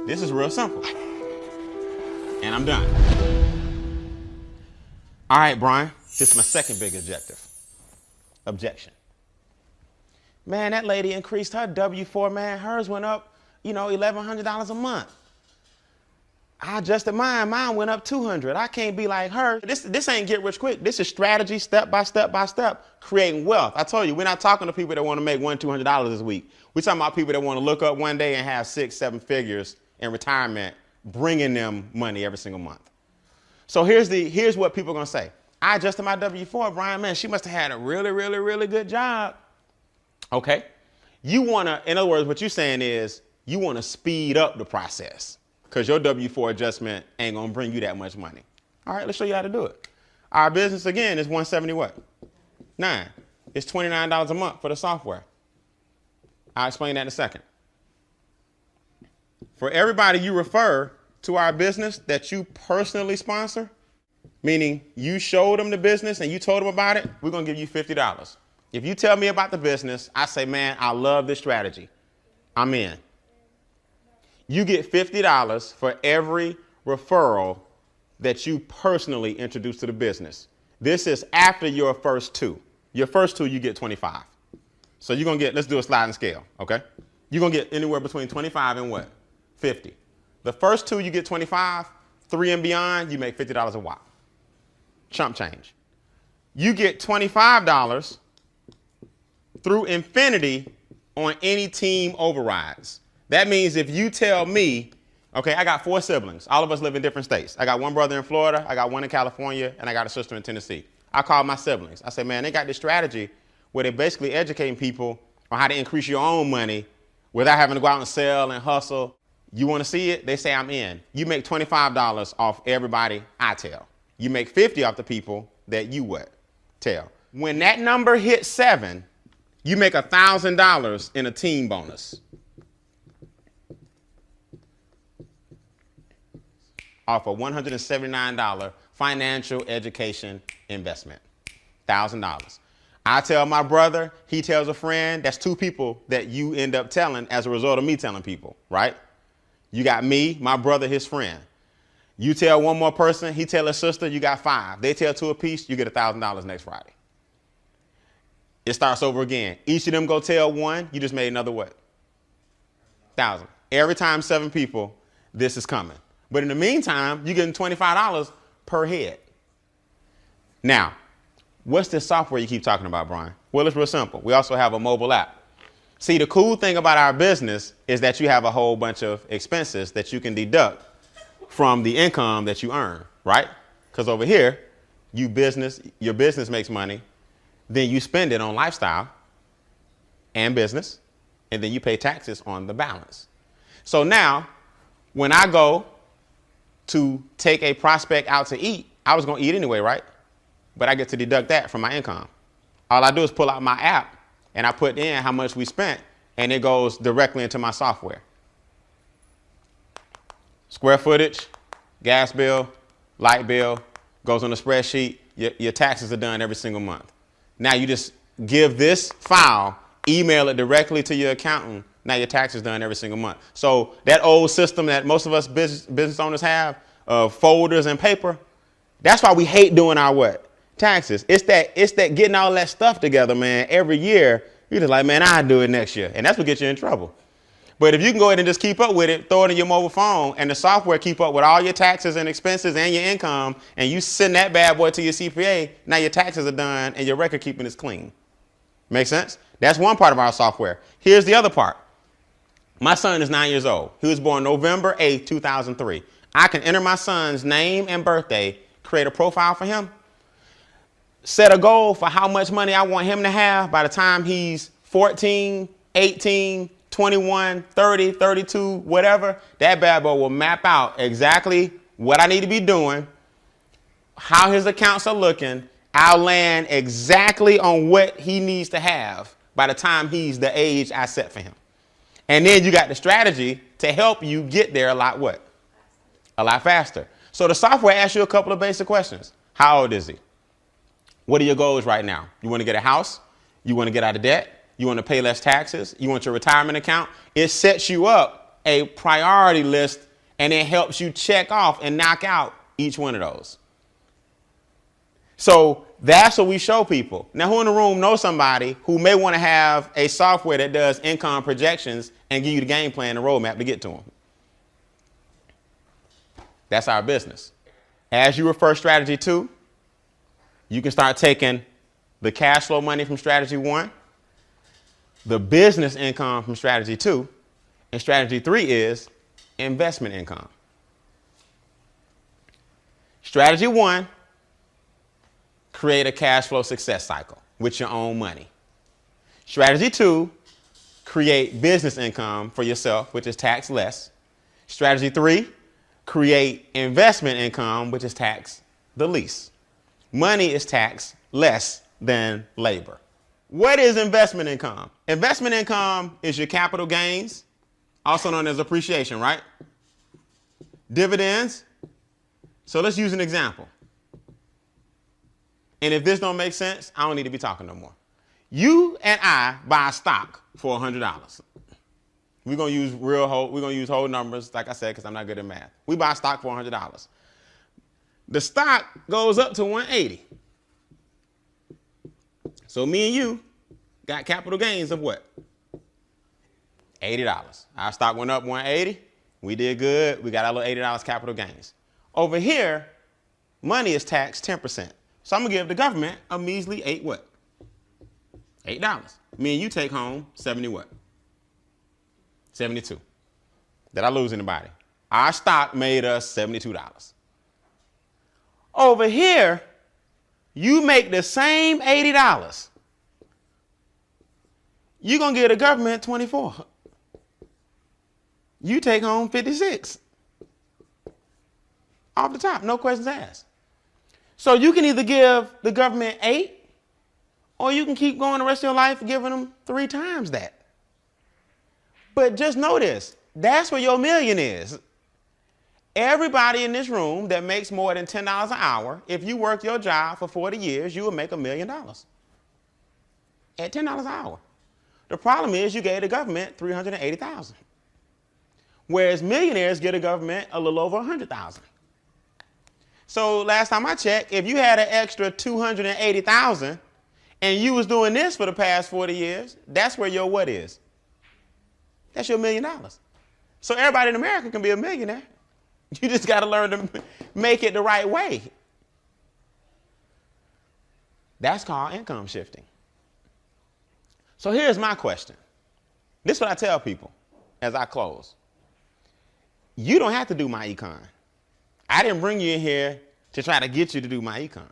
This is real simple. And I'm done. All right, Brian, this is my second big objection. Man, that lady increased her W-4, man. Hers went up, $1,100 a month. I adjusted mine. Mine went up $200. I can't be like her. This ain't get rich quick. This is strategy, step by step, creating wealth. I told you, we're not talking to people that want to make $200 this week. We're talking about people that want to look up one day and have 6, 7 figures in retirement, bringing them money every single month. So here's what people are going to say. I adjusted my W-4, Brian, man, she must have had a really, really, really good job. Okay. In other words, what you're saying is you want to speed up the process because your W-4 adjustment ain't going to bring you that much money. All right, let's show you how to do it. Our business, again, is 170 what? 9. It's $29 a month for the software. I'll explain that in a second. For everybody you refer to our business that you personally sponsor, meaning you showed them the business and you told them about it, we're going to give you $50. If you tell me about the business, I say, man, I love this strategy. I'm in. You get $50 for every referral that you personally introduce to the business. This is after your first 2. Your first 2, you get 25. So you're going to get, let's do a sliding scale, okay? You're going to get anywhere between 25 and what? 50. The first 2, you get 25. 3 and beyond, you make $50 a while. Chump change. You get $25 through infinity on any team overrides. That means if you tell me, okay, I got 4 siblings. All of us live in different states. I got one brother in Florida, I got one in California, and I got a sister in Tennessee. I call my siblings. I say, man, they got this strategy where they're basically educating people on how to increase your own money without having to go out and sell and hustle. You want to see it? They say I'm in. You make $25 off everybody I tell. You make 50 off the people that you what? Tell. When that number hits 7, you make $1,000 in a team bonus. Off a $179 financial education investment. $1,000. I tell my brother, he tells a friend. That's 2 people that you end up telling as a result of me telling people, right? You got me, my brother, his friend. You tell one more person, he tell his sister, you got 5. They tell 2 apiece, you get $1,000 next Friday. It starts over again. Each of them go tell 1, you just made another what? 1,000. Every time 7 people, this is coming. But in the meantime, you're getting $25 per head. Now, what's this software you keep talking about, Brian? Well, it's real simple. We also have a mobile app. See, the cool thing about our business is that you have a whole bunch of expenses that you can deduct from the income that you earn, right? Because over here, your business makes money, then you spend it on lifestyle and business, and then you pay taxes on the balance. So now, when I go to take a prospect out to eat, I was going to eat anyway, right? But I get to deduct that from my income. All I do is pull out my app and I put in how much we spent and it goes directly into my software. Square footage, gas bill, light bill, goes on the spreadsheet. Your taxes are done every single month. Now you just give this file, email it directly to your accountant. Now your taxes done every single month. So that old system that most of us business owners have of folders and paper, that's why we hate doing our what? Taxes. It's that getting all that stuff together, man. Every year, you're just like, man, I'll do it next year. And that's what gets you in trouble. But if you can go ahead and just keep up with it, throw it in your mobile phone, and the software keep up with all your taxes and expenses and your income, and you send that bad boy to your CPA, now your taxes are done and your record keeping is clean. Make sense? That's one part of our software. Here's the other part. My son is 9 years old. He was born November 8, 2003. I can enter my son's name and birthday, create a profile for him, set a goal for how much money I want him to have by the time he's 14, 18, 21, 30, 32, whatever. That bad boy will map out exactly what I need to be doing, how his accounts are looking. I'll land exactly on what he needs to have by the time he's the age I set for him. And then you got the strategy to help you get there a lot what? A lot faster. So the software asks you a couple of basic questions. How old is he? What are your goals right now? You want to get a house? You want to get out of debt? You want to pay less taxes? You want your retirement account? It sets you up a priority list, and it helps you check off and knock out each one of those. So that's what we show people. Now, who in the room knows somebody who may want to have a software that does income projections and give you the game plan and roadmap to get to them? That's our business. As you refer strategy 2, you can start taking the cash flow money from strategy 1, the business income from strategy 2, and strategy 3 is investment income. Strategy 1, create a cash flow success cycle with your own money. Strategy 2, create business income for yourself, which is tax less. Strategy 3, create investment income, which is tax the least. Money is taxed less than labor. What is investment income? Investment income is your capital gains, also known as appreciation, right? Dividends. So let's use an example. And if this don't make sense, I don't need to be talking no more. You and I buy stock for $100. We're gonna use whole numbers, like I said, because I'm not good at math. We buy stock for $100. The stock goes up to 180. So me and you got capital gains of what? $80. Our stock went up 180. We did good. We got our little $80 capital gains. Over here, money is taxed 10%. So I'm gonna give the government a measly $8. Me and you take home 70 what? 72. Did I lose anybody? Our stock made us $72. Over here, you make the same $80. You're gonna give the government 24. You take home 56. Off the top, no questions asked. So you can either give the government 8, or you can keep going the rest of your life giving them 3 times that. But just know this, that's where your million is. Everybody in this room that makes more than $10 an hour, if you work your job for 40 years, you will make $1 million at $10 an hour. The problem is you gave the government $380,000, whereas millionaires get the government a little over $100,000. So last time I checked, if you had an extra $280,000 and you was doing this for the past 40 years, that's where your what is? That's your $1 million. So everybody in America can be a millionaire. You just got to learn to make it the right way. That's called income shifting. So here's my question. This is what I tell people as I close. You don't have to do MyEcon. I didn't bring you in here to try to get you to do MyEcon.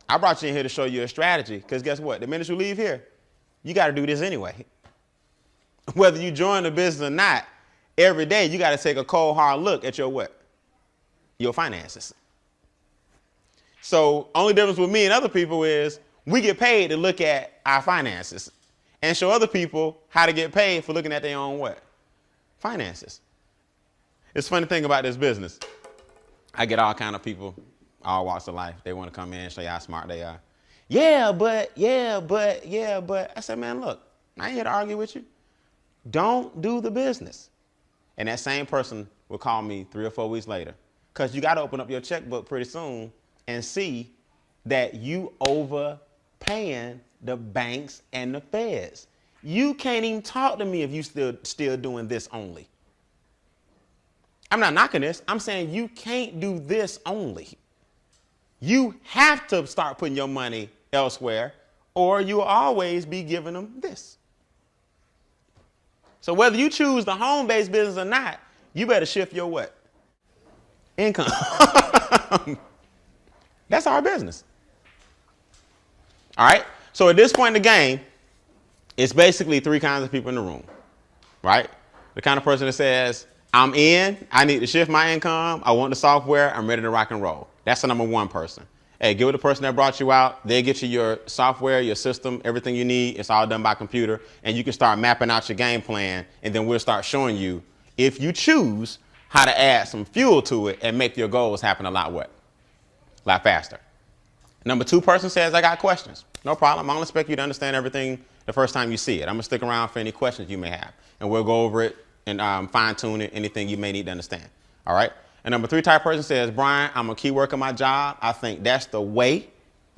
I brought you in here to show you a strategy, because guess what? The minute you leave here, you got to do this anyway. Whether you join the business or not, every day you got to take a cold, hard look at your what? Your finances. So only difference with me and other people is we get paid to look at our finances and show other people how to get paid for looking at their own what? Finances. It's a funny thing about this business. I get all kind of people, all walks of life. They want to come in and show you how smart they are. Yeah, but. I said, man, look, I ain't here to argue with you. Don't do the business. And that same person will call me 3 or 4 weeks later, because you got to open up your checkbook pretty soon and see that you overpaying the banks and the feds. You can't even talk to me if you still doing this only. I'm not knocking this. I'm saying you can't do this only. You have to start putting your money elsewhere, or you'll always be giving them this. So whether you choose the home-based business or not, you better shift your what? Income. That's our business. All right? So at this point in the game, it's basically 3 kinds of people in the room, right? The kind of person that says, I'm in, I need to shift my income, I want the software, I'm ready to rock and roll. That's the number 1 person. Hey, give it the person that brought you out. They'll get you your software, your system, everything you need. It's all done by computer. And you can start mapping out your game plan. And then we'll start showing you, if you choose, how to add some fuel to it and make your goals happen a lot what? A lot faster. Number 2 person says, I got questions. No problem. I don't expect you to understand everything the first time you see it. I'm going to stick around for any questions you may have. And we'll go over it and fine tune it, anything you may need to understand. All right. And number 3 type person says, Brian, I'm a key worker at my job. I think that's the way.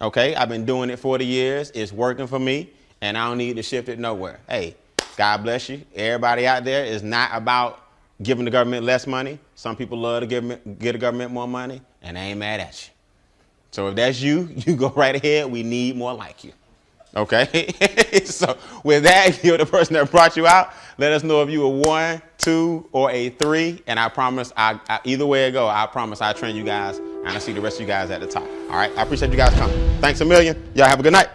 Okay. I've been doing it 40 years. It's working for me and I don't need to shift it nowhere. Hey, God bless you. Everybody out there is not about giving the government less money. Some people love to give the government more money and they ain't mad at you. So if that's you, you go right ahead. We need more like you. Okay. So with that, you're the person that brought you out. Let us know if you were 1, 2, or a 3. And I promise, either way it go, I promise I train you guys and I see the rest of you guys at the top. All right. I appreciate you guys coming. Thanks a million. Y'all have a good night.